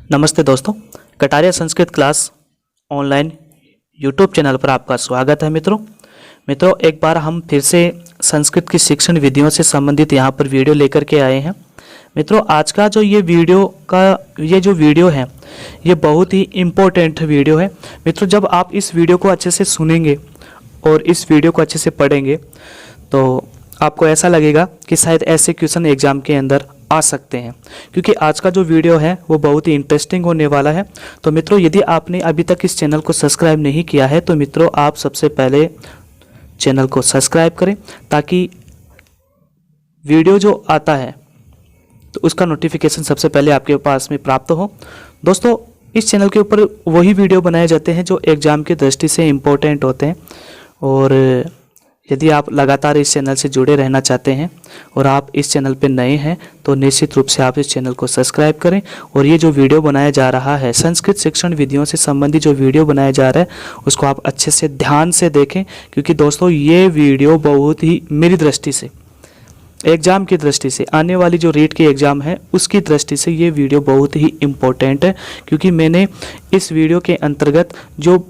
नमस्ते दोस्तों, Kataria Sanskrit class online YouTube channel पर आपका स्वागत है। मित्रों एक बार हम फिर से संस्कृत की शिक्षण विधियों से संबंधित यहाँ पर वीडियो लेकर के आए हैं। मित्रों आज का जो ये वीडियो है ये बहुत ही इम्पोर्टेंट वीडियो है। मित्रों जब आप इस वीडियो को अच्छे से सुनेंगे और इस वीडियो को अच्छे से पढ़ेंगे तो आपको ऐसा लगेगा कि शायद ऐसे क्वेश्चन एग्जाम के अंदर आ सकते हैं, क्योंकि आज का जो वीडियो है वो बहुत ही इंटरेस्टिंग होने वाला है। तो मित्रों यदि आपने अभी तक इस चैनल को सब्सक्राइब नहीं किया है तो मित्रों आप सबसे पहले चैनल को सब्सक्राइब करें ताकि वीडियो जो आता है तो उसका नोटिफिकेशन सबसे पहले आपके पास में प्राप्त हो। दोस्तों इस चैनल के ऊपर वही वीडियो बनाए जाते हैं जो एग्ज़ाम की दृष्टि से इम्पोर्टेंट होते हैं, और यदि आप लगातार इस चैनल से जुड़े रहना चाहते हैं और आप इस चैनल पर नए हैं तो निश्चित रूप से आप इस चैनल को सब्सक्राइब करें। और ये जो वीडियो बनाया जा रहा है संस्कृत शिक्षण विधियों से संबंधित जो वीडियो बनाया जा रहा है उसको आप अच्छे से ध्यान से देखें, क्योंकि दोस्तों ये वीडियो बहुत ही मेरी दृष्टि से एग्ज़ाम की दृष्टि से आने वाली जो रीट की एग्ज़ाम है उसकी दृष्टि से ये वीडियो बहुत ही इम्पोर्टेंट है, क्योंकि मैंने इस वीडियो के अंतर्गत जो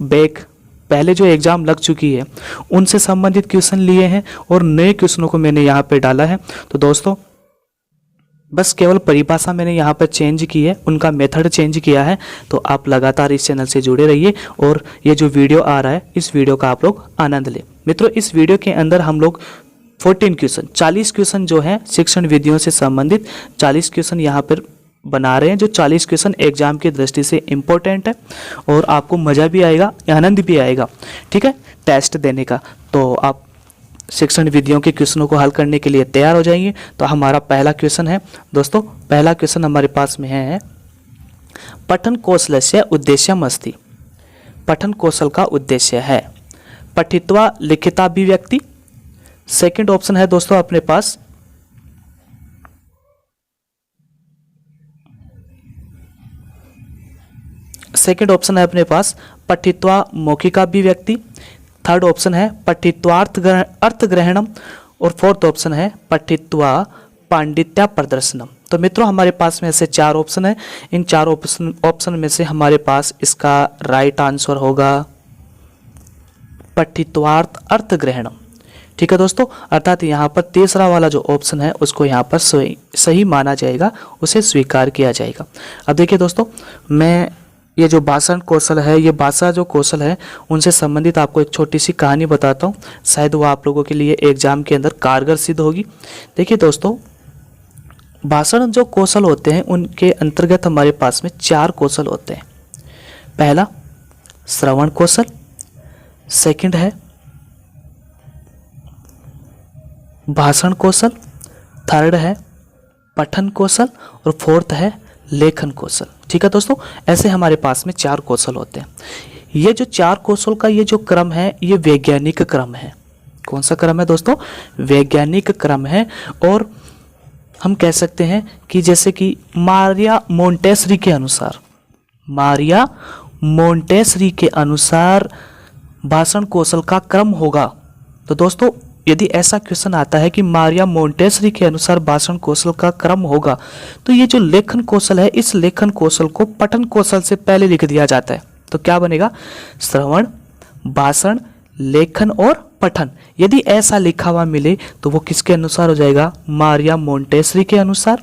पहले जो एग्ज़ाम लग चुकी है उनसे संबंधित क्वेश्चन लिए हैं और नए क्वेश्चनों को मैंने यहाँ पे डाला है। तो दोस्तों बस केवल परिभाषा मैंने यहाँ पर चेंज की है, उनका मेथड चेंज किया है। तो आप लगातार इस चैनल से जुड़े रहिए और ये जो वीडियो आ रहा है इस वीडियो का आप लोग आनंद लें। मित्रों इस वीडियो के अंदर हम लोग 40 क्वेश्चन जो हैं शिक्षण विधियों से संबंधित 40 क्वेश्चन यहाँ पर बना रहे हैं, जो 40 क्वेश्चन एग्जाम की दृष्टि से इम्पोर्टेंट है और आपको मज़ा भी आएगा, आनंद भी आएगा, ठीक है, टेस्ट देने का। तो आप शिक्षण विधियों के क्वेश्चनों को हल करने के लिए तैयार हो जाइए। तो हमारा पहला क्वेश्चन है दोस्तों, पहला क्वेश्चन हमारे पास में है पठन कौशलस्य उद्देश्यमस्ति। पठन कौशल का उद्देश्य है पठित्वा लिखिताभिव्यक्ति। सेकंड ऑप्शन है दोस्तों अपने पास पठित्वा मौखिकाभिव्यक्ति। थर्ड ऑप्शन है पठित्वार्थ ग्रहणम और फोर्थ ऑप्शन है पठित्वा पांडित्य प्रदर्शनम। तो मित्रों हमारे पास में ऐसे 4 ऑप्शन है। इन 4 ऑप्शन में से हमारे पास इसका राइट आंसर होगा पठित्वार्थ अर्थ ग्रहणम, ठीक है दोस्तों। अर्थात यहाँ पर तीसरा वाला जो ऑप्शन है उसको यहाँ पर सही माना जाएगा, उसे स्वीकार किया जाएगा। अब देखिए दोस्तों मैं ये जो भाषण कौशल है, ये भाषा जो कौशल है उनसे संबंधित आपको एक छोटी सी कहानी बताता हूँ, शायद वो आप लोगों के लिए एग्जाम के अंदर कारगर सिद्ध होगी। देखिए दोस्तों भाषण जो कौशल होते हैं उनके अंतर्गत हमारे पास में 4 कौशल होते हैं। पहला श्रवण कौशल, सेकंड है भाषण कौशल, थर्ड है पठन कौशल और फोर्थ है लेखन कौशल, ठीक है दोस्तों। ऐसे हमारे पास में 4 कौशल होते हैं। ये जो 4 कौशल का ये जो क्रम है ये वैज्ञानिक क्रम है। कौन सा क्रम है दोस्तों? वैज्ञानिक क्रम है। और हम कह सकते हैं कि जैसे कि मारिया मोंटेसरी के अनुसार भाषण कौशल का क्रम होगा। तो दोस्तों यदि ऐसा क्वेश्चन आता है कि मारिया मोंटेसरी के अनुसार भाषण कौशल का क्रम होगा तो ये जो लेखन कौशल है इस लेखन कौशल को पठन कौशल से पहले लिख दिया जाता है। तो क्या बनेगा? श्रवण, भाषण, लेखन और पठन। यदि ऐसा लिखा हुआ मिले तो वो किसके अनुसार हो जाएगा? मारिया मोंटेसरी के अनुसार।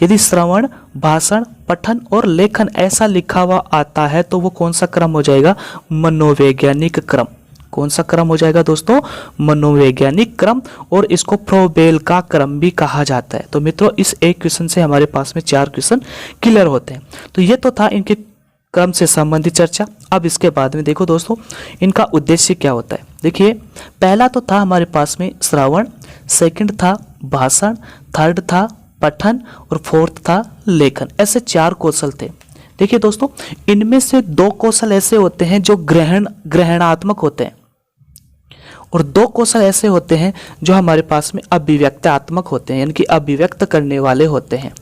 यदि श्रवण, भाषण, पठन और लेखन ऐसा लिखा हुआ आता है तो वो कौन सा क्रम हो जाएगा? मनोवैज्ञानिक क्रम। कौन सा क्रम हो जाएगा दोस्तों? मनोवैज्ञानिक क्रम, और इसको फ्रोबेल का क्रम भी कहा जाता है। तो मित्रों इस एक क्वेश्चन से हमारे पास में 4 क्वेश्चन क्लियर होते हैं। तो ये तो था इनके क्रम से संबंधित चर्चा। अब इसके बाद में देखो दोस्तों इनका उद्देश्य क्या होता है। देखिए पहला तो था हमारे पास में श्रवण, सेकंड था भाषण, थर्ड था पठन और फोर्थ था लेखन। ऐसे 4 कौशल थे। देखिए दोस्तों इनमें से 2 कौशल ऐसे होते हैं जो ग्रहणात्मक होते हैं और 2 कौशल ऐसे होते हैं जो हमारे पास में अभिव्यक्तात्मक होते हैं, यानी कि अभिव्यक्त करने वाले होते हैं।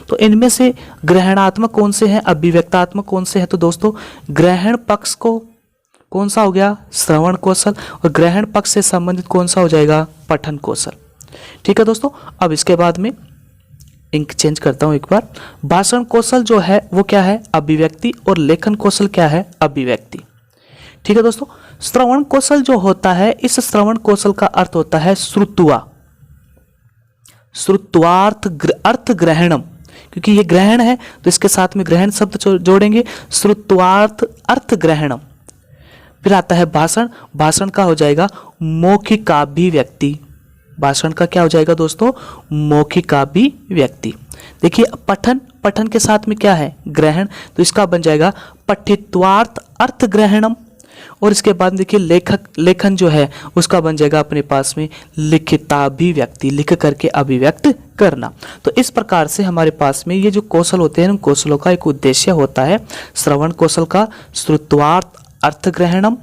तो इनमें से ग्रहणात्मक कौन से हैं, अभिव्यक्तात्मक कौन से हैं? तो दोस्तों ग्रहण पक्ष को कौन सा हो गया? श्रवण कौशल। और ग्रहण पक्ष से संबंधित कौन सा हो जाएगा? पठन कौशल, ठीक है दोस्तों। अब इसके बाद में इंक चेंज करता हूं एक बार। भाषण कौशल जो है वो क्या है, अभिव्यक्ति, और लेखन कौशल क्या है, अभिव्यक्ति। ठीक है दोस्तों। श्रवण कौशल जो होता है, इस श्रवण कौशल का अर्थ होता है श्रुत्वा, श्रुत्वार्थ अर्थ ग्रहणम, क्योंकि ये ग्रहण है तो इसके साथ में ग्रहण शब्द जोड़ेंगे, श्रुत्वार्थ अर्थ ग्रहणम। फिर आता है भाषण, भाषण का हो जाएगा मौखिकाभिव्यक्ति, भाषण का क्या हो जाएगा दोस्तों, मौखिकाभिव्यक्ति। देखिए पठन, पठन के साथ में क्या है, ग्रहण, तो इसका बन जाएगा पठित्वार्थ अर्थ ग्रहणम। और इसके बाद देखिए लेखन जो है उसका बन जाएगा अपने पास में लिखिताभिव्यक्ति, लिख करके अभिव्यक्त करना। तो इस प्रकार से हमारे पास में ये जो कौशल होते हैं, उन कौशलों का एक उद्देश्य होता है। श्रवण कौशल का श्रुत्वार्थ अर्थ ग्रहणम,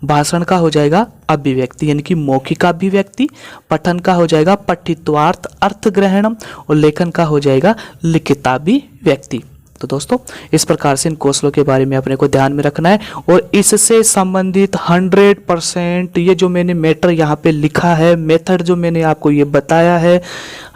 भाषण का हो जाएगा अभिव्यक्ति यानी कि मौखिकाभिव्यक्ति, पठन का हो जाएगा पठित्वार्थ अर्थ ग्रहणम, और लेखन का हो जाएगा लिखिताभिव्यक्ति। तो दोस्तों इस प्रकार से इन कौशलों के बारे में अपने को ध्यान में रखना है। और इससे संबंधित 100% ये जो मैंने मैटर यहाँ पे लिखा है, मेथड जो मैंने आपको ये बताया है,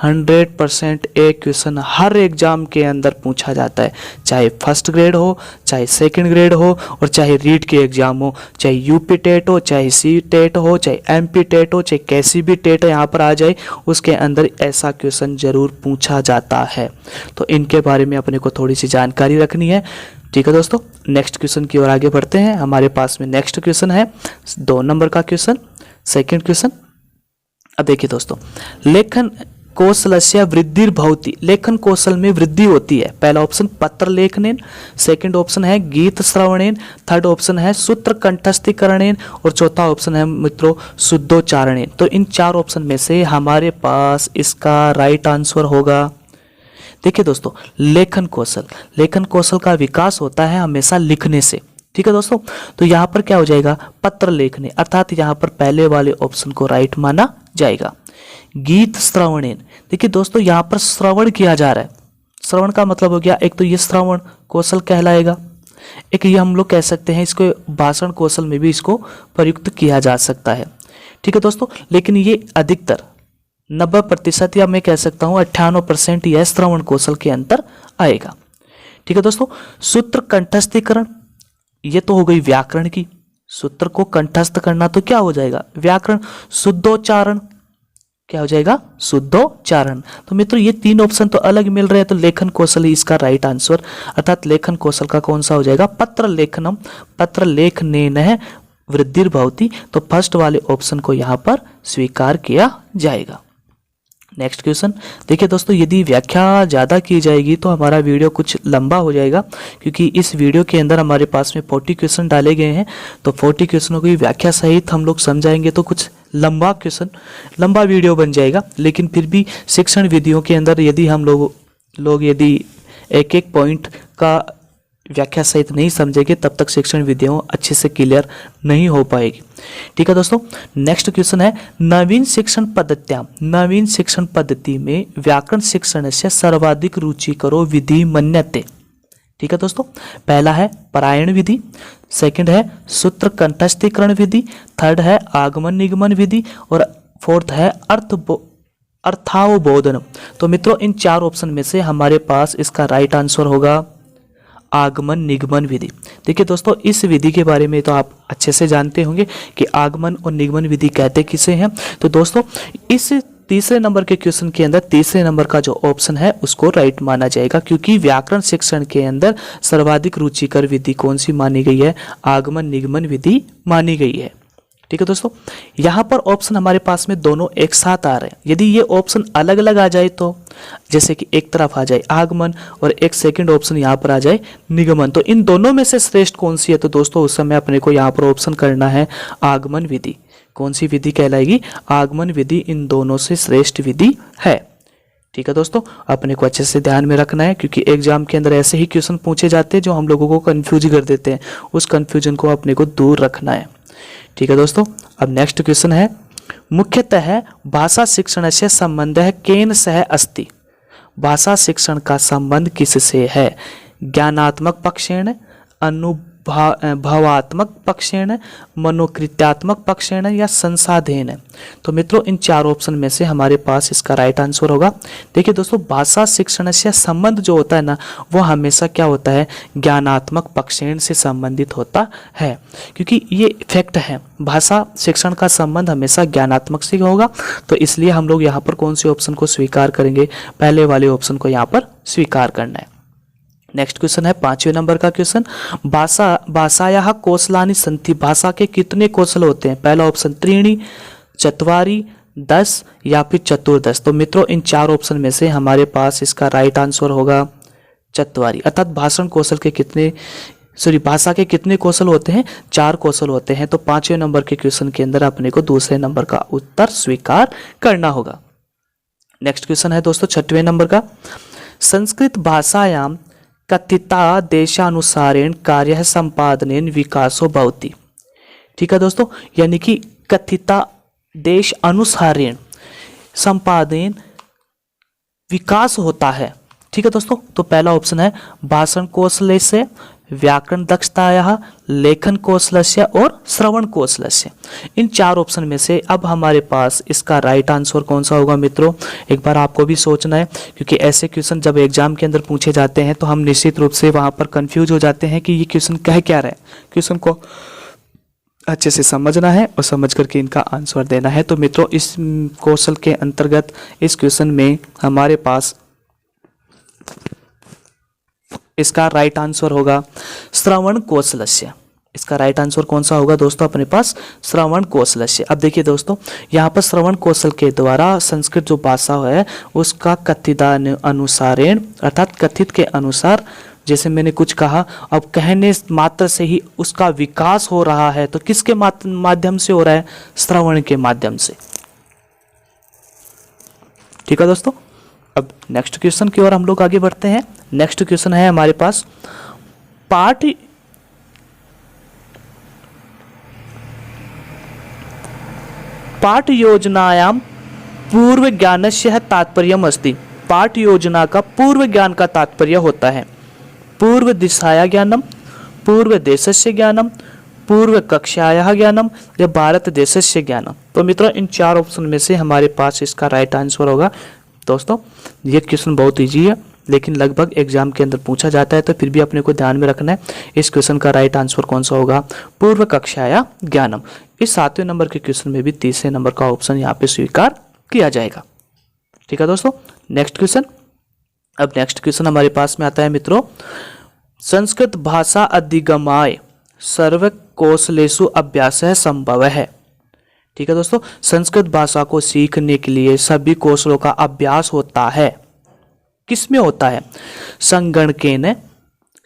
100% एक क्वेश्चन हर एग्जाम के अंदर पूछा जाता है, चाहे फर्स्ट ग्रेड हो, चाहे सेकंड ग्रेड हो, और चाहे रीड के एग्जाम हो, चाहे यूपी टेट हो, चाहे सी टेट हो, चाहे एमपी टेट हो, चाहे कैसी भी टेट यहाँ पर आ जाए, उसके अंदर ऐसा क्वेश्चन जरूर पूछा जाता है। तो इनके बारे में अपने को थोड़ी सी जानकारी रखनी है। ठीक है दोस्तों, नेक्स्ट क्वेश्चन की ओर आगे बढ़ते हैं। हमारे पास में नेक्स्ट क्वेश्चन है 2 नंबर का क्वेश्चन, सेकंड क्वेश्चन। अब देखिए दोस्तों, लेखन कौशलस्य वृद्धिर्भवति, लेखन कौशल में वृद्धि होती है। पहला ऑप्शन पत्र लेखनेन, सेकंड ऑप्शन है गीत श्रवणेन, थर्ड ऑप्शन है सूत्र कंठस्थीकरणेन, और चौथा ऑप्शन है मित्रों शुद्धोच्चारणेन। तो इन 4 ऑप्शन में से हमारे पास इसका राइट आंसर होगा, देखिए दोस्तों, लेखन कौशल। लेखन कौशल का विकास होता है हमेशा लिखने से। ठीक है दोस्तों, तो यहाँ पर क्या हो जाएगा, पत्र लेखने, अर्थात यहाँ पर पहले वाले ऑप्शन को राइट माना जाएगा। गीत श्रवणेन, देखिए दोस्तों यहाँ पर श्रवण किया जा रहा है, श्रवण का मतलब हो गया, एक तो ये श्रवण कौशल कहलाएगा, एक ये हम लोग कह सकते हैं इसको भाषण कौशल में भी इसको प्रयुक्त किया जा सकता है। ठीक है दोस्तों, लेकिन ये अधिकतर 90% या मैं कह सकता हूँ 98% यह श्रवण कौशल के अंतर आएगा। ठीक है दोस्तों, सूत्र कंठस्थीकरण, ये तो हो गई व्याकरण की, सूत्र को कंठस्थ करना तो क्या हो जाएगा, व्याकरण। शुद्धोच्चारण क्या हो जाएगा, शुद्धोच्चारण। तो मित्रों ये 3 ऑप्शन तो अलग मिल रहे हैं, तो लेखन कौशल ही इसका राइट आंसर, अर्थात लेखन कौशल का कौन सा हो जाएगा, पत्र लेखनम, पत्र लेखनेन वृद्धिर्भवति। तो फर्स्ट वाले ऑप्शन को यहाँ पर स्वीकार किया जाएगा। नेक्स्ट क्वेश्चन देखिए दोस्तों, यदि व्याख्या ज़्यादा की जाएगी तो हमारा वीडियो कुछ लंबा हो जाएगा, क्योंकि इस वीडियो के अंदर हमारे पास में 40 क्वेश्चन डाले गए हैं। तो 40 क्वेश्चनों की व्याख्या सहित हम लोग समझाएंगे तो कुछ लंबा क्वेश्चन, लंबा वीडियो बन जाएगा। लेकिन फिर भी शिक्षण विधियों के अंदर यदि हम लोग यदि एक एक पॉइंट का व्याख्या सहित नहीं समझेंगे, तब तक शिक्षण विधियों अच्छे से क्लियर नहीं हो पाएगी। ठीक है दोस्तों, नेक्स्ट क्वेश्चन है नवीन शिक्षण पद्धत्याम, नवीन शिक्षण पद्धति में व्याकरण शिक्षण से सर्वाधिक रुचि करो विधि मन्यते। ठीक है दोस्तों, पहला है परायण विधि, सेकंड है सूत्र कंठस्थीकरण विधि, थर्ड है आगमन निगमन विधि, और फोर्थ है अर्थावबोधन। तो मित्रों इन 4 ऑप्शन में से हमारे पास इसका राइट आंसर होगा आगमन निगमन विधि। देखिए दोस्तों, इस विधि के बारे में तो आप अच्छे से जानते होंगे कि आगमन और निगमन विधि कहते किसे हैं। तो दोस्तों इस तीसरे नंबर के क्वेश्चन के अंदर तीसरे नंबर का जो ऑप्शन है उसको राइट माना जाएगा, क्योंकि व्याकरण शिक्षण के अंदर सर्वाधिक रुचिकर विधि कौन सी मानी गई है, आगमन निगमन विधि मानी गई है। ठीक है दोस्तों, यहाँ पर ऑप्शन हमारे पास में दोनों एक साथ आ रहे हैं। यदि ये ऑप्शन अलग अलग आ जाए, तो जैसे कि एक तरफ आ जाए आगमन और एक सेकंड ऑप्शन यहाँ पर आ जाए निगमन, तो इन दोनों में से श्रेष्ठ कौन सी है, तो दोस्तों उस समय अपने को यहाँ पर ऑप्शन करना है आगमन विधि। कौन सी विधि कहलाएगी, आगमन विधि इन दोनों से श्रेष्ठ विधि है। ठीक है दोस्तों, अपने को अच्छे से ध्यान में रखना है, क्योंकि एग्जाम के अंदर ऐसे ही क्वेश्चन पूछे जाते हैं जो हम लोगों को कंफ्यूज कर देते हैं, उस कंफ्यूजन को अपने को दूर रखना है। ठीक है दोस्तों, अब नेक्स्ट क्वेश्चन है मुख्यतः भाषा शिक्षण से संबंध है केन सह अस्ति, भाषा शिक्षण का संबंध किससे है, ज्ञानात्मक पक्षेण, भावात्मक पक्षेण, मनोकृत्यात्मक पक्षेण या संसाधेन। तो मित्रों इन चार ऑप्शन में से हमारे पास इसका राइट आंसर होगा। देखिए दोस्तों, भाषा शिक्षण से संबंध जो होता है ना, वो हमेशा क्या होता है, ज्ञानात्मक पक्षेण से संबंधित होता है, क्योंकि ये फैक्ट है, भाषा शिक्षण का संबंध हमेशा ज्ञानात्मक से होगा। तो इसलिए हम लोग यहाँ पर कौन से ऑप्शन को स्वीकार करेंगे, पहले वाले ऑप्शन को यहाँ पर स्वीकार करना है। नेक्स्ट क्वेश्चन है 5वें नंबर का क्वेश्चन, भाषायाः कौशलानि सन्ति, भाषा के कितने कौशल होते हैं। पहला ऑप्शन त्रीणि, चत्वारि, 10 या फिर चतुर्दश। तो मित्रों इन चार ऑप्शन में से हमारे पास इसका राइट आंसर होगा चत्वारि, अर्थात भाषा के कितने कौशल होते हैं, 4 कौशल होते हैं। तो 5वें नंबर के क्वेश्चन के अंदर अपने को दूसरे नंबर का उत्तर स्वीकार करना होगा। नेक्स्ट क्वेश्चन है दोस्तों 6वें नंबर का, संस्कृत भाषायां कथिता देशानुसारेण कार्य संपादनेन विकासो भवति। ठीक है दोस्तों, यानी कि कथिता देश अनुसारेण संपादन विकास होता है। ठीक है दोस्तों, तो पहला ऑप्शन है भाषण कौशल्यस्य, व्याकरण दक्षतायाः, लेखन कौशलस्य और श्रवण कौशलस्य। इन चार ऑप्शन में से अब हमारे पास इसका राइट आंसर कौन सा होगा मित्रों, एक बार आपको भी सोचना है, क्योंकि ऐसे क्वेश्चन जब एग्जाम के अंदर पूछे जाते हैं तो हम निश्चित रूप से वहां पर कंफ्यूज हो जाते हैं कि ये क्वेश्चन कह क्या रहा है। क्वेश्चन को अच्छे से समझना है और समझ करके इनका आंसर देना है। तो मित्रों इस कौशल के अंतर्गत इस क्वेश्चन में हमारे पास इसका राइट आंसर होगा श्रवण कौशलस्य। इसका राइट आंसर कौन सा होगा दोस्तों, अपने पास श्रवण कौशलस्य। अब देखिए दोस्तों, यहाँ पर श्रवण कौशल के द्वारा संस्कृत जो भाषा है उसका कथिता अनुसारेण, अर्थात कथित के अनुसार, जैसे मैंने कुछ कहा, अब कहने मात्र से ही उसका विकास हो रहा है। तो किसके माध्यम से हो रहा है, श्रवण के माध्यम से। ठीक है दोस्तों, अब नेक्स्ट क्वेश्चन की ओर हम लोग आगे बढ़ते हैं। नेक्स्ट क्वेश्चन है हमारे पास, पाठ योजनायां पूर्व ज्ञानस्य तात्पर्यम् अस्ति। पाठ योजना का पूर्व ज्ञान का तात्पर्य होता है पूर्व दिशाया ज्ञानम, पूर्व देशस्य ज्ञानम, पूर्व कक्षाया ज्ञानम या भारत देशस्य ज्ञानम। तो मित्रों इन चार ऑप्शन में से हमारे पास इसका राइट आंसर होगा। दोस्तों ये क्वेश्चन बहुत इजी है, लेकिन लगभग एग्जाम के अंदर पूछा जाता है, तो फिर भी अपने को ध्यान में रखना है। इस क्वेश्चन का राइट आंसर कौन सा होगा, पूर्व कक्षाया ज्ञानम। इस 7वें नंबर के क्वेश्चन में भी तीसरे नंबर का ऑप्शन यहाँ पे स्वीकार किया जाएगा। ठीक है दोस्तों, नेक्स्ट क्वेश्चन। अब नेक्स्ट क्वेश्चन हमारे पास में आता है मित्रों, संस्कृत भाषा अधिगमाय सर्व कौशलेषु अभ्यास संभव है। ठीक है दोस्तों, संस्कृत भाषा को सीखने के लिए सभी कौशलों का अभ्यास होता है। किसमें होता है, संगणकेन,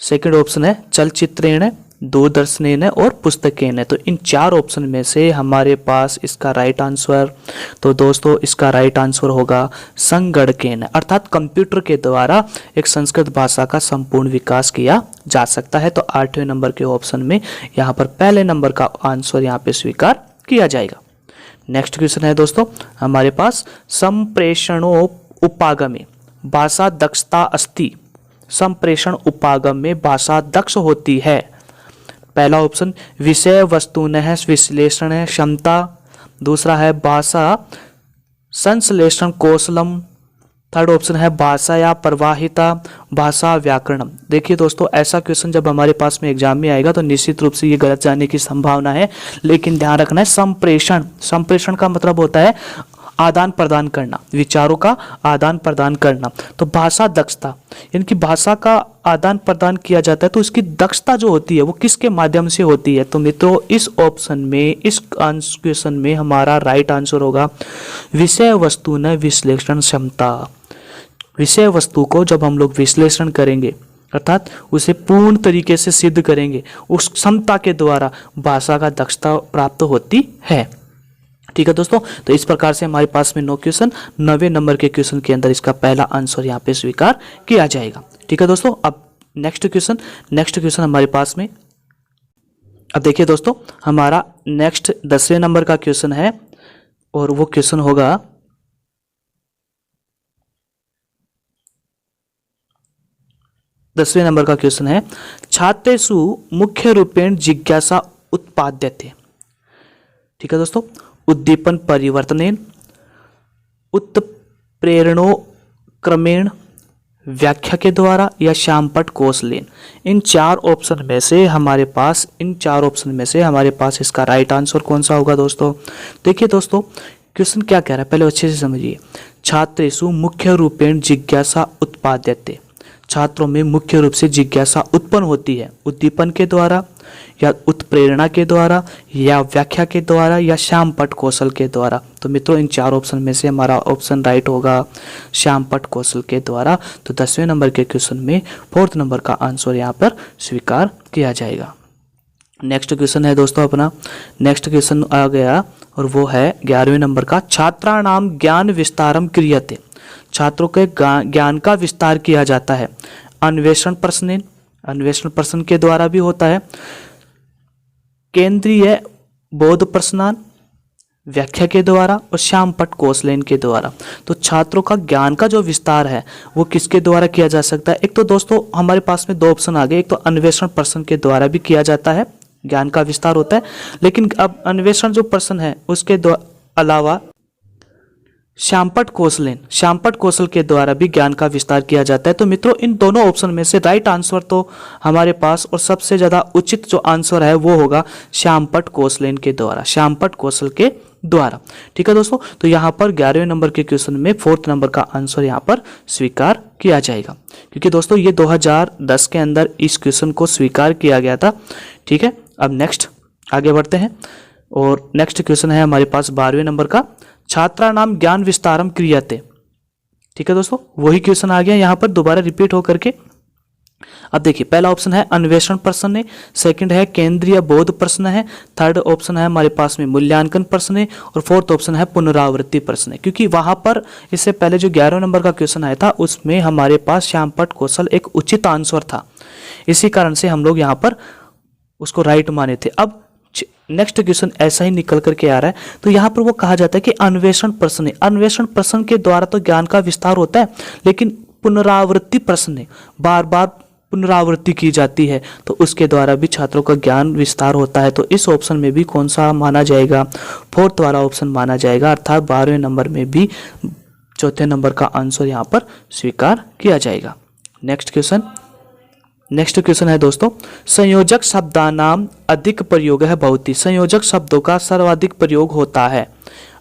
सेकंड ऑप्शन है चलचित्रेण, दूरदर्शनेन और पुस्तकेन। तो इन चार ऑप्शन में से हमारे पास इसका राइट आंसर, तो दोस्तों इसका राइट आंसर होगा संगणकेन, अर्थात कंप्यूटर के द्वारा एक संस्कृत भाषा का संपूर्ण विकास किया जा सकता है। तो 8वें नंबर के ऑप्शन में यहाँ पर पहले नंबर का आंसर यहाँ पे स्वीकार किया जाएगा। नेक्स्ट क्वेश्चन है दोस्तों हमारे पास, संप्रेषणो उपागमे भाषा दक्षता अस्ति। संप्रेषण उपागम में भाषा दक्ष होती है। पहला ऑप्शन विषय वस्तुनः विश्लेषण क्षमता, दूसरा है भाषा संश्लेषण कौशलम, थर्ड ऑप्शन है भाषा या प्रवाहिता, भाषा व्याकरणम। देखिए दोस्तों, ऐसा क्वेश्चन जब हमारे पास में एग्जाम में आएगा तो निश्चित रूप से ये गलत जाने की संभावना है, लेकिन ध्यान रखना है संप्रेषण, संप्रेषण का मतलब होता है आदान प्रदान करना, विचारों का आदान प्रदान करना। तो भाषा दक्षता यानी कि भाषा का आदान प्रदान किया जाता है, तो इसकी दक्षता जो होती है वो किसके माध्यम से होती है। तो मित्रों इस ऑप्शन में, इस क्वेश्चन में हमारा राइट आंसर होगा विषय वस्तु न विश्लेषण क्षमता। विषय वस्तु को जब हम लोग विश्लेषण करेंगे, अर्थात उसे पूर्ण तरीके से सिद्ध करेंगे, उस क्षमता के द्वारा भाषा का दक्षता प्राप्त होती है। ठीक है दोस्तों, तो इस प्रकार से हमारे पास में 9 क्वेश्चन, 9वें नंबर के क्वेश्चन के अंदर इसका पहला आंसर यहाँ पे स्वीकार किया जाएगा। ठीक है दोस्तों, अब नेक्स्ट क्वेश्चन हमारे पास में, अब देखिए दोस्तों हमारा नेक्स्ट 10वें नंबर का क्वेश्चन है और वो क्वेश्चन होगा, 10वें नंबर का क्वेश्चन है, छात्रेषु मुख्य रूपेण जिज्ञासा उत्पाद्यते। ठीक है दोस्तों, उद्दीपन परिवर्तनेन, उत्प्रेरणो क्रमेण, व्याख्या के द्वारा या श्यामपट्ट कौशलेन। इन चार ऑप्शन में से हमारे पास इसका राइट आंसर कौन सा होगा दोस्तों। देखिए दोस्तों, क्वेश्चन क्या कह रहा है पहले अच्छे से समझिए। छात्रेषु मुख्य रूपेण जिज्ञासा उत्पाद्यते, छात्रों में मुख्य रूप से जिज्ञासा उत्पन्न होती है उद्दीपन के द्वारा या उत्प्रेरणा के द्वारा या व्याख्या के द्वारा या श्यामपट्ट कौशल के द्वारा। तो मित्रों, इन चार ऑप्शन में से हमारा ऑप्शन राइट होगा श्यामपट्ट कौशल के द्वारा। तो 10वें नंबर के क्वेश्चन में 4th नंबर का आंसर यहाँ पर स्वीकार किया जाएगा। नेक्स्ट क्वेश्चन है दोस्तों अपना, नेक्स्ट क्वेश्चन आ गया और वो है 11वें नंबर का, छात्राणाम ज्ञान विस्तारम क्रियते, छात्रों के ज्ञान का विस्तार किया जाता है अन्वेषण प्रश्न, अन्वेषण प्रश्न के द्वारा भी होता है, केंद्रीय बोध प्रश्नान, व्याख्या के द्वारा और श्यामपट्ट कौशलेन के द्वारा। तो छात्रों का ज्ञान का जो विस्तार है वो किसके द्वारा किया जा सकता है। एक तो दोस्तों हमारे पास में 2 ऑप्शन आ गए, एक तो अन्वेषण प्रश्न के द्वारा भी किया जाता है, ज्ञान का विस्तार होता है, लेकिन अब अन्वेषण जो प्रश्न है उसके अलावा श्यामपट्ट कौशल के द्वारा भी ज्ञान का विस्तार किया जाता है। तो मित्रों, इन दोनों ऑप्शन में से राइट आंसर तो हमारे पास और सबसे ज्यादा उचित जो आंसर है वो होगा श्यामपट्ट कौशलेन के द्वारा, श्यामपट्ट कौशल के द्वारा। ठीक है दोस्तों, तो यहाँ पर 11वें नंबर के क्वेश्चन में 4th नंबर का आंसर यहाँ पर स्वीकार किया जाएगा, क्योंकि दोस्तों ये 2010 के अंदर इस क्वेश्चन को स्वीकार किया गया था। ठीक है, अब नेक्स्ट आगे बढ़ते हैं और नेक्स्ट क्वेश्चन है हमारे पास 12वें नंबर का, छात्राणाम ज्ञान विस्तारम क्रियते। ठीक है दोस्तों, वही क्वेश्चन आ गया यहाँ पर दोबारा रिपीट होकर के। अब देखिए, पहला ऑप्शन है अन्वेषण प्रश्न है, सेकंड है केंद्रीय बोध प्रश्न है, थर्ड ऑप्शन है हमारे पास में मूल्यांकन प्रश्न है और 4th ऑप्शन है पुनरावृत्ति प्रश्न है। क्योंकि वहां पर इससे पहले जो 11वें नंबर का क्वेश्चन आया था उसमें हमारे पास श्यामपट्ट कौशल एक उचित आंसर था, इसी कारण से हम लोग यहाँ पर उसको राइट माने थे। अब नेक्स्ट क्वेश्चन ऐसा ही निकल करके आ रहा है, तो यहाँ पर वो कहा जाता है कि अन्वेषण प्रश्न के द्वारा तो ज्ञान का विस्तार होता है, लेकिन पुनरावृत्ति प्रश्न बार बार पुनरावृत्ति की जाती है तो उसके द्वारा भी छात्रों का ज्ञान विस्तार होता है। तो इस ऑप्शन में भी कौन सा माना जाएगा, 4th वाला ऑप्शन माना जाएगा, अर्थात 12वें नंबर में भी 4थे नंबर का आंसर यहाँ पर स्वीकार किया जाएगा। नेक्स्ट क्वेश्चन है दोस्तों, संयोजक शब्दानाम अधिक प्रयोग है भवति, संयोजक शब्दों का सर्वाधिक प्रयोग होता है।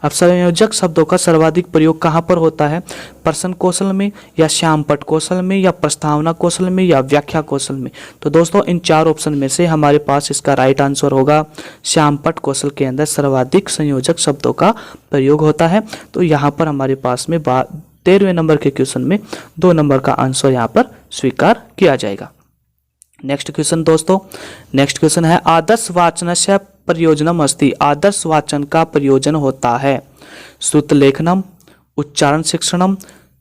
अब संयोजक शब्दों का सर्वाधिक प्रयोग कहाँ पर होता है, प्रश्न कौशल में या श्यामपट्ट कौशल में या प्रस्तावना कौशल में या व्याख्या कौशल में। तो दोस्तों इन चार ऑप्शन में से हमारे पास इसका राइट आंसर होगा श्यामपट्ट कौशल के अंदर सर्वाधिक संयोजक शब्दों का प्रयोग होता है। तो यहाँ पर हमारे पास में 13वें नंबर के क्वेश्चन में 2 नंबर का आंसर यहाँ पर स्वीकार किया जाएगा। नेक्स्ट क्वेश्चन दोस्तों, नेक्स्ट क्वेश्चन है आदर्श वाचनस्य प्रयोजनम अस्ति, आदर्श वाचन का प्रयोजन होता है श्रुत लेखनम, उच्चारण शिक्षणम,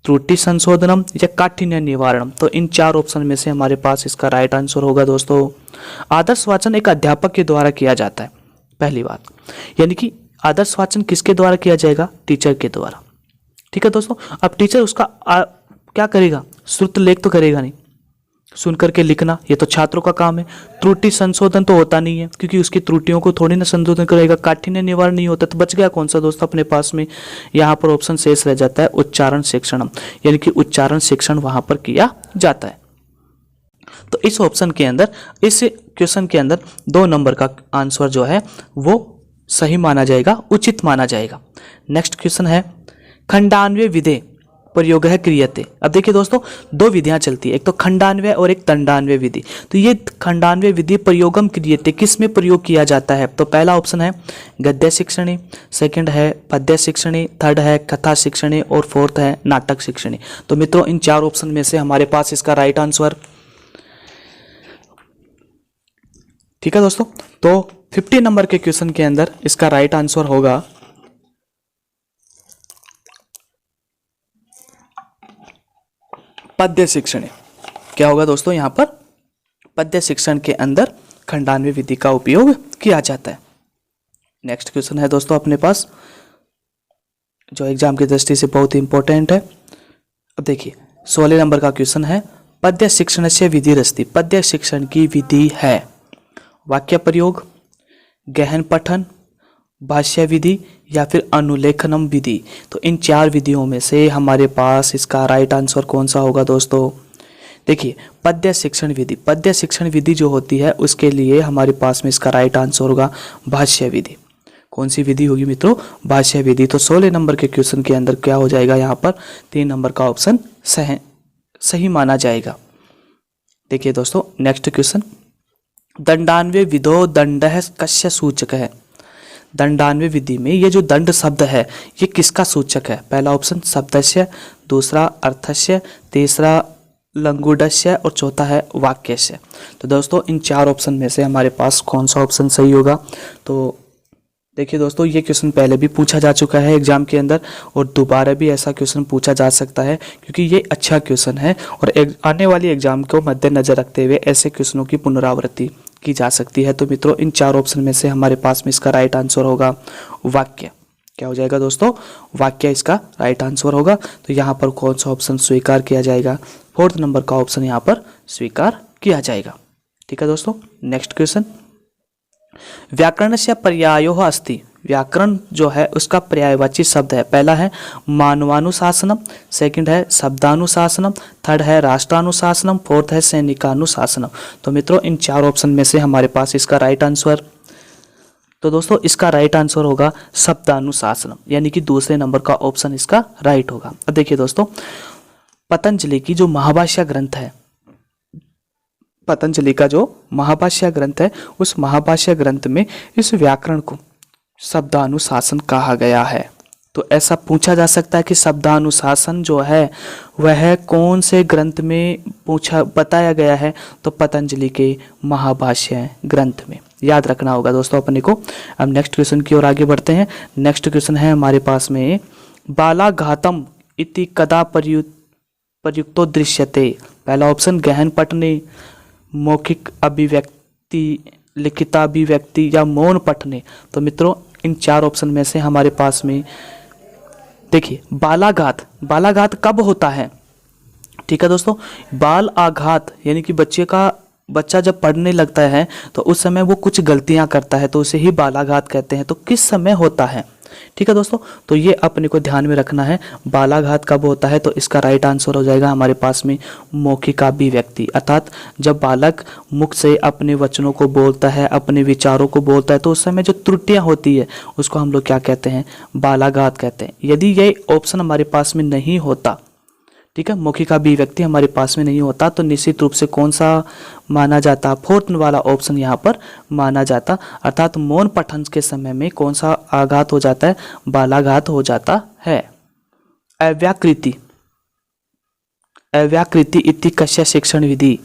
त्रुटि संशोधनम या काठिन्य निवारणम। तो इन 4 ऑप्शन में से हमारे पास इसका राइट आंसर होगा दोस्तों आदर्श वाचन एक अध्यापक के द्वारा किया जाता है, पहली बात, यानी कि आदर्श वाचन किसके द्वारा किया जाएगा, टीचर के द्वारा। ठीक है दोस्तों, अब टीचर उसका क्या करेगा, श्रुत लेख तो करेगा नहीं, सुन करके लिखना ये तो छात्रों का काम है। त्रुटि संशोधन तो होता नहीं है क्योंकि उसकी त्रुटियों को थोड़ी ना संशोधन करेगा। काठिन्य निवारण नहीं होता, तो बच गया कौन सा दोस्तों अपने पास में, यहाँ पर ऑप्शन शेष रह जाता है उच्चारण शिक्षण, यानी कि उच्चारण शिक्षण वहां पर किया जाता है। तो इस ऑप्शन के अंदर, इस क्वेश्चन के अंदर 2 नंबर का आंसर जो है वो सही माना जाएगा, उचित माना जाएगा। नेक्स्ट क्वेश्चन है खंडान्वय विधेय प्रयोग है क्रियते। अब देखिए दोस्तों 2 विधियां चलती है, एक तो खंडान्वय और एक दंडान्वय विधि। तो ये खंडान्वय विधि प्रयोगम क्रियते किस में प्रयोग किया जाता है, तो पहला ऑप्शन है गद्य शिक्षणे, सेकंड है पद्य शिक्षणे, थर्ड है कथा शिक्षणे और 4th है नाटक शिक्षणे। तो मित्रों इन 4 ऑप्शन में से हमारे पास इसका राइट आंसर, ठीक है दोस्तों, तो 50 नंबर के क्वेश्चन के अंदर इसका राइट आंसर होगा पद्य शिक्षण। क्या होगा दोस्तों, यहाँ पर पद्य शिक्षण के अंदर खंडान्वय विधि का उपयोग किया जाता है। नेक्स्ट क्वेश्चन है दोस्तों अपने पास जो एग्जाम की दृष्टि से बहुत ही इंपॉर्टेंट है। अब देखिए 16 नंबर का क्वेश्चन है पद्य शिक्षणस्य विधिरस्ति, पद्य शिक्षण की विधि है। वाक्य प्रयोग, गहन पठन, भाष्य विधि या फिर अनुलेखनम विधि। तो इन 4 विधियों में से हमारे पास इसका राइट आंसर कौन सा होगा दोस्तों? देखिए, पद्य शिक्षण विधि, पद्य शिक्षण विधि जो होती है उसके लिए हमारे पास में इसका राइट आंसर होगा भाष्य विधि। कौन सी विधि होगी मित्रों? भाष्य विधि। तो 16 नंबर के क्वेश्चन के अंदर क्या हो जाएगा? यहाँ पर 3 नंबर का ऑप्शन सही माना जाएगा। देखिए दोस्तों, नेक्स्ट क्वेश्चन, दंडान्वय विधो दंडः कस्य सूचक है? दंडान्वय विधि में ये जो दंड शब्द है ये किसका सूचक है? पहला ऑप्शन शब्दस्य, दूसरा अर्थस्य, तीसरा लंगूडस्य और चौथा है वाक्यस्य। तो दोस्तों इन 4 ऑप्शन में से हमारे पास कौन सा ऑप्शन सही होगा? तो देखिए दोस्तों, ये क्वेश्चन पहले भी पूछा जा चुका है एग्जाम के अंदर और दोबारा भी ऐसा क्वेश्चन पूछा जा सकता है क्योंकि ये अच्छा क्वेश्चन है और आने वाली एग्जाम को मद्देनजर रखते हुए ऐसे क्वेश्चनों की पुनरावृत्ति की जा सकती है। तो मित्रों इन 4 ऑप्शन में से हमारे पास में इसका राइट आंसर होगा वाक्य। क्या हो जाएगा दोस्तों? वाक्य इसका राइट आंसर होगा। तो यहाँ पर कौन सा ऑप्शन स्वीकार किया जाएगा? 4th नंबर का ऑप्शन यहाँ पर स्वीकार किया जाएगा। ठीक है दोस्तों, नेक्स्ट क्वेश्चन, व्याकरणस्य पर्यायो अस्ति, व्याकरण जो है उसका पर्यायवाची शब्द है। पहला है मानवानुशासनम, सेकंड है शब्दानुशासनम, थर्ड है राष्ट्रानुशासनम, फोर्थ है सैनिकानुशासनम। तो मित्रों इन 4 ऑप्शन में से हमारे पास इसका राइट आंसर, तो दोस्तों इसका राइट आंसर होगा शब्दानुशासनम, यानी कि दूसरे नंबर का ऑप्शन इसका राइट होगा। अब देखिए दोस्तों, पतंजलि की जो महाभाष्य ग्रंथ है, पतंजलि का जो महाभाष्य ग्रंथ है उस महाभाष्य ग्रंथ में इस व्याकरण को शब्दानुशासन कहा गया है। तो ऐसा पूछा जा सकता है कि शब्दानुशासन जो है वह कौन से ग्रंथ में बताया गया है? तो पतंजलि के महाभाष्य ग्रंथ में। याद रखना होगा दोस्तों अपने को। अब नेक्स्ट क्वेश्चन की ओर आगे बढ़ते हैं। नेक्स्ट क्वेश्चन है हमारे पास में, बालाघातम इति कदा प्रयुक्तो दृश्यते? पहला ऑप्शन गहन पठने, मौखिक अभिव्यक्ति, लिखिताभिव्यक्ति या मौन पठने। तो मित्रों इन 4 ऑप्शन में से हमारे पास में देखिए बालाघात कब होता है? ठीक है दोस्तों, बाल आघात यानी कि बच्चा जब पढ़ने लगता है तो उस समय वो कुछ गलतियां करता है तो उसे ही बालाघात कहते हैं। तो किस समय होता है? ठीक है दोस्तों, तो ये अपने को ध्यान में रखना है। बालाघात कब होता है? तो इसका राइट आंसर हो जाएगा हमारे पास में मौखिकाभिव्यक्ति, अर्थात जब बालक मुख से अपने वचनों को बोलता है, अपने विचारों को बोलता है तो उस समय जो त्रुटियां होती है उसको हम लोग क्या कहते हैं? बालाघात कहते हैं। यदि ये ऑप्शन हमारे पास में नहीं होता, ठीक है, मौखिकाभिव्यक्ति हमारे पास में नहीं होता, तो निश्चित रूप से कौन सा माना जाता? 4th वाला ऑप्शन यहाँ पर माना जाता, अर्थात मौन पठन के समय में कौन सा आघात हो जाता है? बालाघात हो जाता है। अव्याकृति इति कस्य शिक्षण विधि?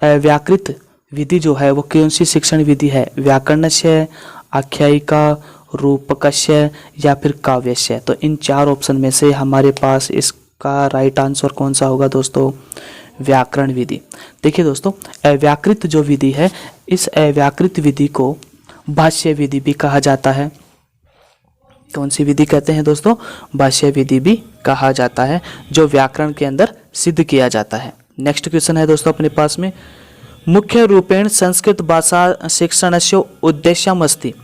अव्याकृत विधि जो है वो कौन सी शिक्षण विधि है? व्याकरणस्य, आख्यायिका, रूपकस्य या फिर काव्यस्य। तो इन 4 ऑप्शन में से हमारे पास का राइट आंसर कौन सा होगा दोस्तों? व्याकरण विधि। देखिए दोस्तों, अव्याकृत जो विधि है, इस अव्याकृत विधि को भाष्य विधि भी कहा जाता है। कौन सी विधि कहते हैं दोस्तों? भाष्य विधि भी कहा जाता है, जो व्याकरण के अंदर सिद्ध किया जाता है। नेक्स्ट क्वेश्चन है दोस्तों अपने पास में, मुख्य रूपेण संस्कृत भाषा शिक्षणस्य उद्देश्यमस्ति।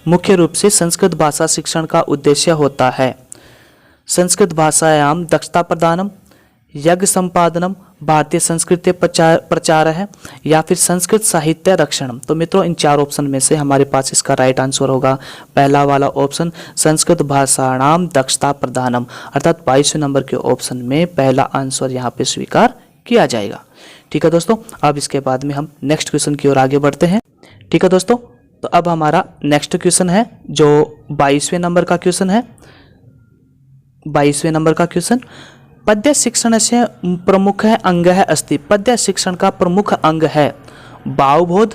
मुख्य रूप से संस्कृत भाषा शिक्षण का उद्देश्य होता है संस्कृत भाषायां दक्षता प्रदानम, यज्ञ संपादनम, भारतीय संस्कृति प्रचार है या फिर संस्कृत साहित्य रक्षणम। तो मित्रों इन 4 ऑप्शन में से हमारे पास इसका राइट आंसर होगा पहला वाला ऑप्शन, संस्कृत भाषाणाम दक्षता प्रदानम, अर्थात 22वें नंबर के ऑप्शन में पहला आंसर यहाँ पे स्वीकार किया जाएगा। ठीक है दोस्तों, अब इसके बाद में हम नेक्स्ट क्वेश्चन की ओर आगे बढ़ते हैं। ठीक है दोस्तों, तो अब हमारा नेक्स्ट क्वेश्चन है जो 22वें नंबर का क्वेश्चन है। 22वें नंबर का क्वेश्चन, पद्य शिक्षण से प्रमुख अंग है अस्ति। पद्य शिक्षण का प्रमुख अंग है भावबोध,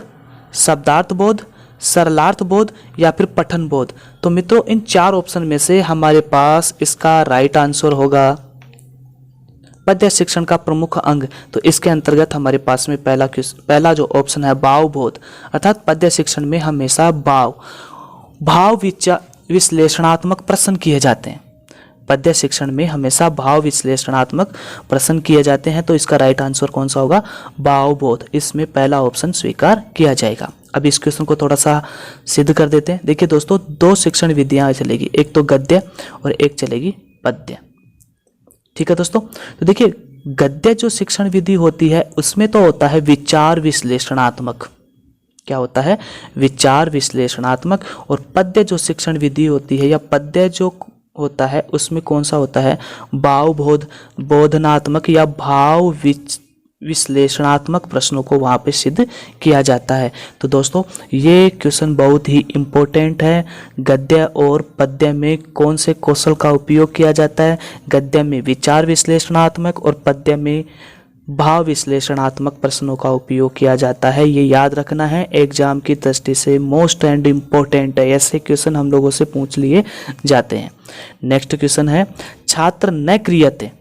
शब्दार्थ बोध, सरलार्थ बोध या फिर पठन बोध। तो मित्रों इन 4 ऑप्शन में से हमारे पास इसका राइट आंसर होगा पद्य शिक्षण का प्रमुख अंग। तो इसके अंतर्गत हमारे पास में पहला जो ऑप्शन है भावबोध, अर्थात पद्य शिक्षण में हमेशा भाव विश्लेषणात्मक प्रश्न किए जाते हैं। पद्य शिक्षण में हमेशा भाव विश्लेषणात्मक प्रश्न किए जाते हैं। तो इसका राइट आंसर कौन सा होगा? भावबोध। इसमें पहला ऑप्शन स्वीकार किया जाएगा। अब इस क्वेश्चन को थोड़ा सा सिद्ध कर देते हैं। देखिए दोस्तों, दो शिक्षण विधियां चलेगी, एक तो गद्य और एक चलेगी पद्य। ठीक है दोस्तों, तो देखिए गद्य जो शिक्षण विधि होती है उसमें तो होता है विचार विश्लेषणात्मक। क्या होता है? विचार विश्लेषणात्मक। और पद्य जो शिक्षण विधि होती है या पद्य जो होता है उसमें कौन सा होता है? भाव बोधनात्मक या भाव विश्लेषणात्मक प्रश्नों को वहाँ पे सिद्ध किया जाता है। तो दोस्तों ये क्वेश्चन बहुत ही इम्पोर्टेंट है। गद्य और पद्य में कौन से कौशल का उपयोग किया जाता है? गद्य में विचार विश्लेषणात्मक और पद्य में भाव विश्लेषणात्मक प्रश्नों का उपयोग किया जाता है। ये याद रखना है, एग्जाम की दृष्टि से मोस्ट एंड इम्पोर्टेंट है। ऐसे क्वेश्चन हम लोगों से पूछ लिए जाते हैं। नेक्स्ट क्वेश्चन है छात्र न क्रियते।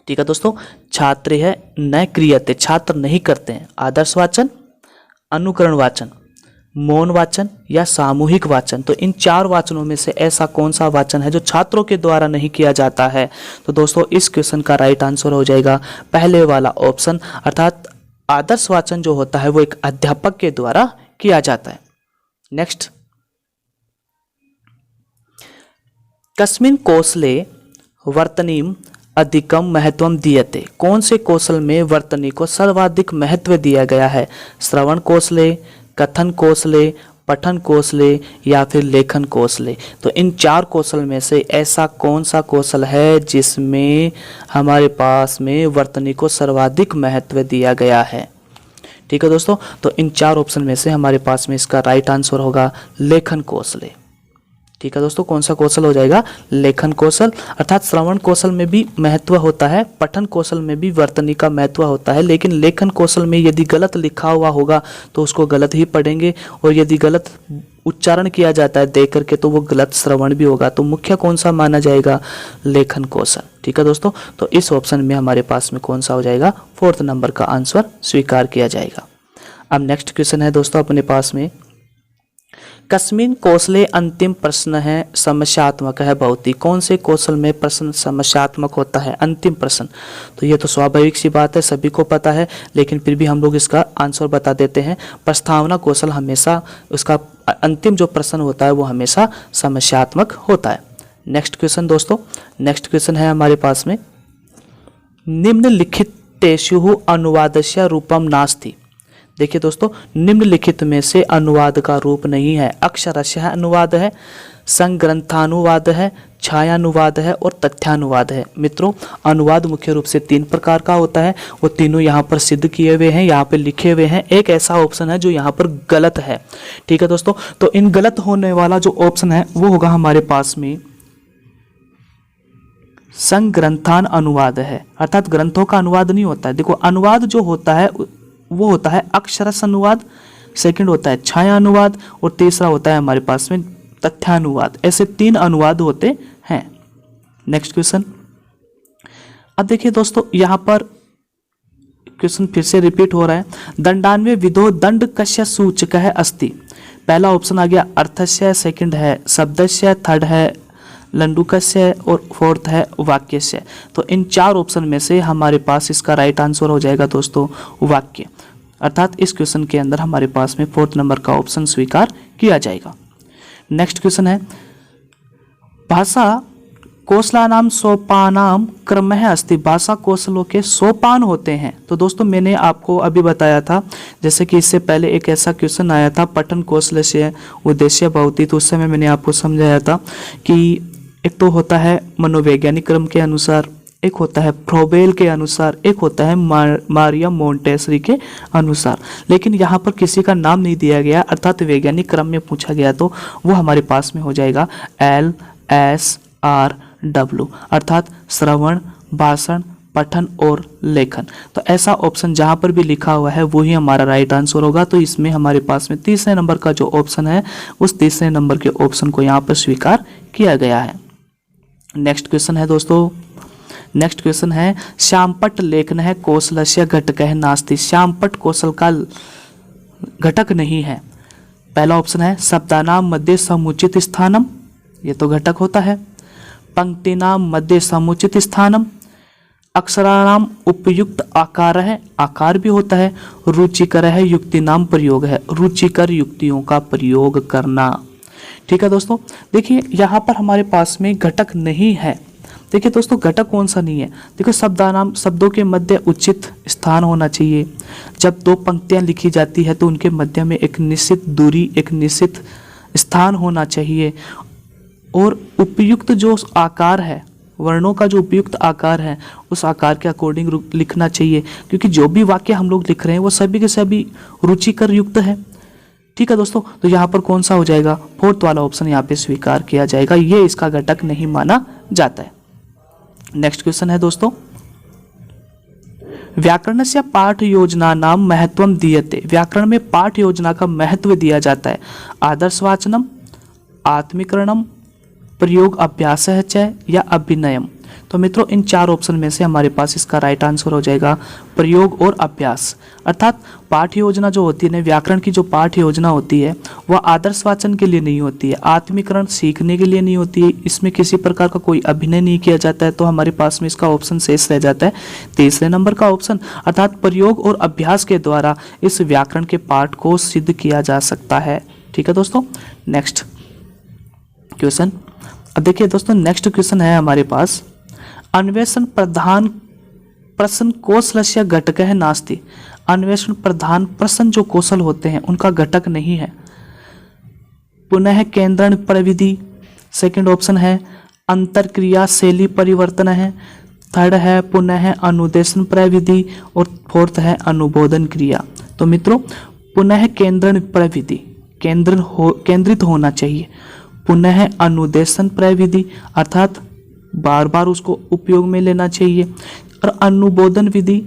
ठीक है दोस्तों, छात्र है न क्रियते, छात्र नहीं करते हैं। आदर्श वाचन, अनुकरण वाचन, मौन वाचन या सामूहिक वाचन। तो इन चार वाचनों में से ऐसा कौन सा वाचन है जो छात्रों के द्वारा नहीं किया जाता है? तो दोस्तों इस क्वेश्चन का राइट आंसर हो जाएगा पहले वाला ऑप्शन, अर्थात आदर्श वाचन जो होता है वो एक अध्यापक के द्वारा किया जाता है। नेक्स्ट, कस्मिन कौशले वर्तनीम अधिकम महत्वम दीयते। कौन से कौशल में वर्तनी को सर्वाधिक महत्व दिया गया है? श्रवण कौशले, कथन कौशले, पठन कौशले या फिर लेखन कौशले। तो इन चार कौशल में से ऐसा कौन सा कौशल है जिसमें हमारे पास में वर्तनी को सर्वाधिक महत्व दिया गया है? ठीक है दोस्तों, तो इन चार ऑप्शन में से हमारे पास में इसका राइट आंसर होगा लेखन कौशले। ठीक है दोस्तों, कौन सा कौशल हो जाएगा? लेखन कौशल। अर्थात श्रवण कौशल में भी महत्व होता है, पठन कौशल में भी वर्तनी का महत्व होता है, लेकिन लेखन कौशल में यदि गलत लिखा हुआ होगा तो उसको गलत ही पढ़ेंगे, और यदि गलत उच्चारण किया जाता है देख करके तो वो गलत श्रवण भी होगा। तो मुख्य कौन सा माना जाएगा? लेखन कौशल। ठीक है दोस्तों, तो इस ऑप्शन में हमारे पास में कौन सा हो जाएगा? 4th नंबर का आंसर स्वीकार किया जाएगा। अब नेक्स्ट क्वेश्चन है दोस्तों अपने पास में, कस्मिन कौशले अंतिम प्रश्न है समस्यात्मक है बहुत ही। कौन से कौशल में प्रश्न समस्यात्मक होता है? अंतिम प्रश्न। तो ये तो स्वाभाविक सी बात है, सभी को पता है, लेकिन फिर भी हम लोग इसका आंसर बता देते हैं। प्रस्तावना कौशल हमेशा उसका अंतिम जो प्रश्न होता है वो हमेशा समस्यात्मक होता है। नेक्स्ट क्वेश्चन दोस्तों, नेक्स्ट क्वेश्चन है हमारे पास में, निम्नलिखितेषु अनुवादस्य रूपम नास्ति। देखिए दोस्तों, निम्नलिखित में से अनुवाद का रूप नहीं है। अक्षरशः अनुवाद है, संग्रंथानुवाद है, छायानुवाद है और तथ्यानुवाद है। मित्रों, अनुवाद मुख्य रूप से 3 प्रकार का होता है, वो तीनों यहाँ पर सिद्ध किए हुए हैं, यहाँ पे लिखे हुए हैं। एक ऐसा ऑप्शन है जो यहाँ पर गलत है। ठीक है दोस्तों, तो इन गलत होने वाला जो ऑप्शन है वो होगा हमारे पास में संग्रंथान अनुवाद है, अर्थात ग्रंथों का अनुवाद नहीं होता है। देखो, अनुवाद जो होता है वो होता है अक्षरश अनुवाद, सेकंड होता है छाया अनुवाद और तीसरा होता है हमारे पास में तथ्यानुवाद। ऐसे 3 अनुवाद होते हैं। नेक्स्ट क्वेश्चन, अब देखिए दोस्तों यहाँ पर क्वेश्चन फिर से रिपीट हो रहा है। दंडान्वय विधो दंड कस्य सूचकः अस्ति। पहला ऑप्शन आ गया अर्थस्य, सेकंड है शब्दस्य, थर्ड है लंडुकस्य और फोर्थ है वाक्यस्य। तो इन 4 ऑप्शन में से हमारे पास इसका राइट आंसर हो जाएगा दोस्तों वाक्य, अर्थात इस क्वेश्चन के अंदर हमारे पास में 4th नंबर का ऑप्शन स्वीकार किया जाएगा। नेक्स्ट क्वेश्चन है, भाषा कौशलानाम सोपानाम क्रमः अस्ति। भाषा कौशलों के सोपान होते हैं। तो दोस्तों मैंने आपको अभी बताया था, जैसे कि इससे पहले एक ऐसा क्वेश्चन आया था पठन कौशल से उद्देश्य भवति, तो उस समय मैंने आपको समझाया था कि एक तो होता है मनोवैज्ञानिक क्रम के अनुसार, एक होता है फ्रोबेल के अनुसार, एक होता है मारिया मोंटेसरी के अनुसार। लेकिन यहाँ पर किसी का नाम नहीं दिया गया, अर्थात वैज्ञानिक क्रम में पूछा गया, तो वो हमारे पास में हो जाएगा LSRW, अर्थात श्रवण, भाषण, पठन और लेखन। तो ऐसा ऑप्शन जहाँ पर भी लिखा हुआ है वही हमारा राइट आंसर होगा। तो इसमें हमारे पास में 3रे नंबर का जो ऑप्शन है उस 3रे नंबर के ऑप्शन को यहाँ पर स्वीकार किया गया है। नेक्स्ट क्वेश्चन है दोस्तों, नेक्स्ट क्वेश्चन है, श्यामपट्ट लेखन है कौशलस्य घटकः नास्ति। श्यामपट्ट कौशल का घटक नहीं है। पहला ऑप्शन है शब्दानाम मध्य समुचित स्थानम, ये तो घटक होता है। पंक्तिनाम मध्ये समुचित स्थानम, अक्षराणाम उपयुक्त आकार है, आकार भी होता है, रुचिकर है, युक्ति नाम प्रयोग है, रुचिकर युक्तियों का प्रयोग करना। ठीक है दोस्तों, देखिए यहाँ पर हमारे पास में घटक नहीं है। देखिए दोस्तों, घटक कौन सा नहीं है, देखो शब्दानाम, शब्दों के मध्य उचित स्थान होना चाहिए। जब दो पंक्तियां लिखी जाती है तो उनके मध्य में एक निश्चित दूरी, एक निश्चित स्थान होना चाहिए। और उपयुक्त जो आकार है, वर्णों का जो उपयुक्त आकार है, उस आकार के अकॉर्डिंग लिखना चाहिए, क्योंकि जो भी वाक्य हम लोग लिख रहे हैं वो सभी के सभी रुचिकर युक्त है। ठीक है दोस्तों, तो यहाँ पर कौन सा हो जाएगा, फोर्थ वाला ऑप्शन यहाँ पे स्वीकार किया जाएगा, ये इसका घटक नहीं माना जाता है। नेक्स्ट क्वेश्चन है दोस्तों, व्याकरणस्य पाठ योजना नाम महत्वम दीयते, व्याकरण में पाठ योजना का महत्व दिया जाता है। आदर्शवाचनम, आत्मीकरणम, प्रयोग अभ्यासः च या अभिनयम। तो मित्रों, इन चार ऑप्शन में से हमारे पास इसका राइट आंसर हो जाएगा प्रयोग और अभ्यास। अर्थात पाठ योजना जो होती है ना, व्याकरण की जो पाठ योजना होती है वह आदर्श वाचन के लिए नहीं होती है, आत्मीकरण सीखने के लिए नहीं होती है, इसमें किसी प्रकार का कोई अभिनय नहीं किया जाता है। तो हमारे पास में इसका ऑप्शन शेष रह जाता है तीसरे नंबर का ऑप्शन, अर्थात प्रयोग और अभ्यास के द्वारा इस व्याकरण के पाठ को सिद्ध किया जा सकता है। ठीक है दोस्तों, नेक्स्ट क्वेश्चन। अब देखिए दोस्तों, नेक्स्ट क्वेश्चन है हमारे पास, अन्वेषण प्रधान प्रश्न कौशलस्य घटकः नास्ति। अन्वेषण प्रधान प्रश्न जो कौशल होते हैं उनका घटक नहीं है। पुनः केंद्रण प्रविधि, सेकंड ऑप्शन है अंतरक्रिया शैली परिवर्तन है, थर्ड है पुनः अनुदेशन प्रविधि, और फोर्थ है अनुबोधन क्रिया। तो मित्रों, पुनः केंद्रण प्रविधि केंद्रित होना चाहिए, पुनः अनुदेशन प्रविधि अर्थात बार बार उसको उपयोग में लेना चाहिए, और अनुबोधन विधि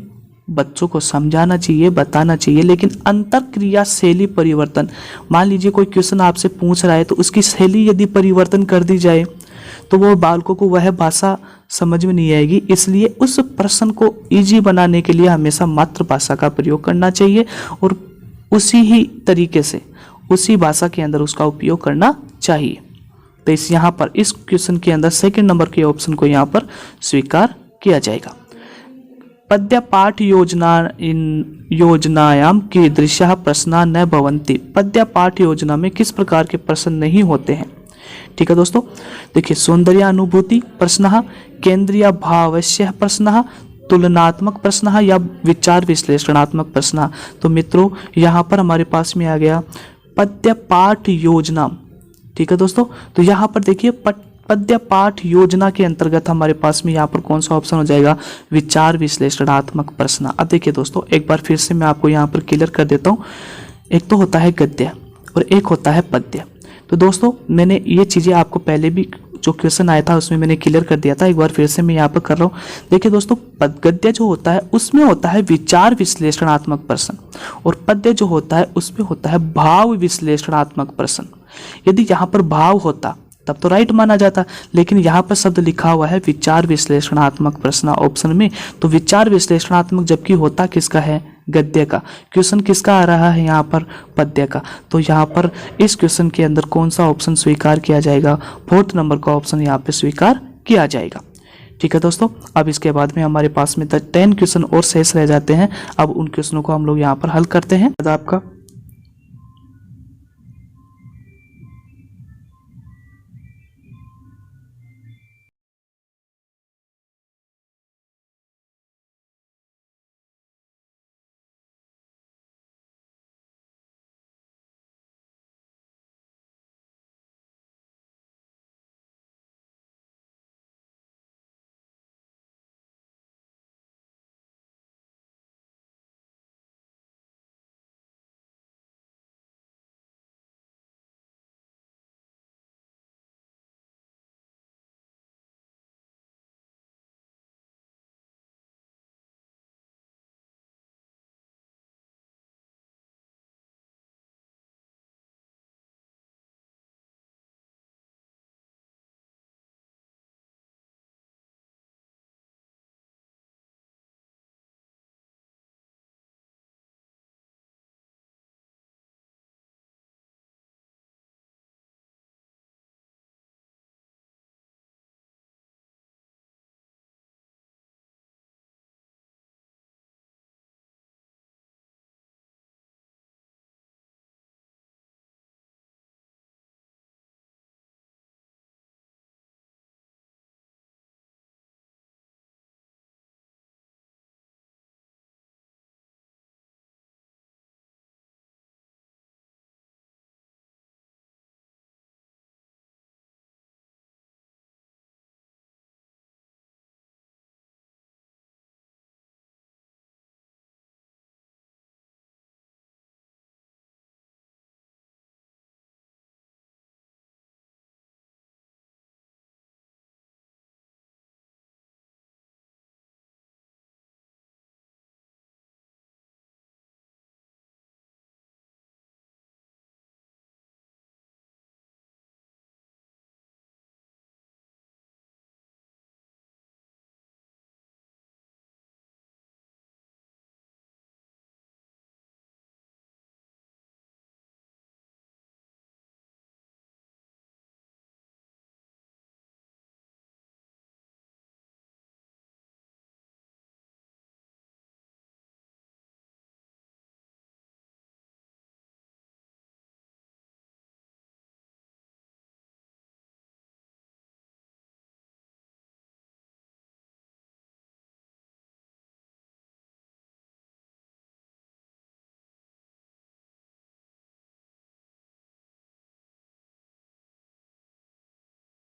बच्चों को समझाना चाहिए, बताना चाहिए। लेकिन अंतर क्रिया शैली परिवर्तन, मान लीजिए कोई क्वेश्चन आपसे पूछ रहा है तो उसकी शैली यदि परिवर्तन कर दी जाए तो वो बालकों को वह भाषा समझ में नहीं आएगी। इसलिए उस प्रश्न को इजी बनाने के लिए हमेशा मातृभाषा का प्रयोग करना चाहिए और उसी ही तरीके से उसी भाषा के अंदर उसका उपयोग करना चाहिए। तो इस यहाँ पर इस क्वेश्चन के अंदर सेकंड नंबर के ऑप्शन को यहाँ पर स्वीकार किया जाएगा। पद्य पाठ योजनायाम कीदृशः प्रश्ना न भवन्ति। पद्य पाठ योजना में किस प्रकार के प्रश्न नहीं होते हैं। ठीक है दोस्तों, देखिए सौंदर्यानुभूति प्रश्न, केंद्रीय भावस्य प्रश्न, तुलनात्मक प्रश्न या विचार विश्लेषणात्मक प्रश्न। तो मित्रों, यहाँ पर हमारे पास में आ गया पद्य पाठ योजना। ठीक है दोस्तों, तो यहाँ पर देखिए पद्य पाठ योजना के अंतर्गत हमारे पास में यहाँ पर कौन सा ऑप्शन हो जाएगा, विचार विश्लेषणात्मक प्रश्न। अब देखिए दोस्तों, एक बार फिर से मैं आपको यहाँ पर क्लियर कर देता हूँ। एक तो होता है गद्य और एक होता है पद्य। तो दोस्तों, मैंने ये चीज़ें आपको पहले भी जो क्वेश्चन आया था उसमें मैंने क्लियर कर दिया था, एक बार फिर से मैं यहाँ पर कर रहा हूँ। देखिए दोस्तों, गद्य जो होता है उसमें होता है विचार विश्लेषणात्मक प्रश्न, और पद्य जो होता है उसमें होता है भाव विश्लेषणात्मक प्रश्न। यदि यहाँ पर भाव होता तब तो राइट माना जाता, लेकिन यहाँ पर शब्द लिखा हुआ है विचार विश्लेषणात्मक प्रश्न ऑप्शन में। तो विचार विश्लेषणात्मक जबकि होता किसका है, गद्य का। क्वेश्चन किसका आ रहा है यहाँ पर, पद्य का। तो यहाँ पर इस क्वेश्चन के अंदर कौन सा ऑप्शन स्वीकार किया जाएगा, फोर्थ नंबर का ऑप्शन यहाँ पे स्वीकार किया जाएगा। ठीक है दोस्तों, अब इसके बाद में हमारे पास में 10 क्वेश्चन और शेष रह जाते हैं। अब उन क्वेश्चनों को हम लोग यहाँ पर हल करते हैं। आपका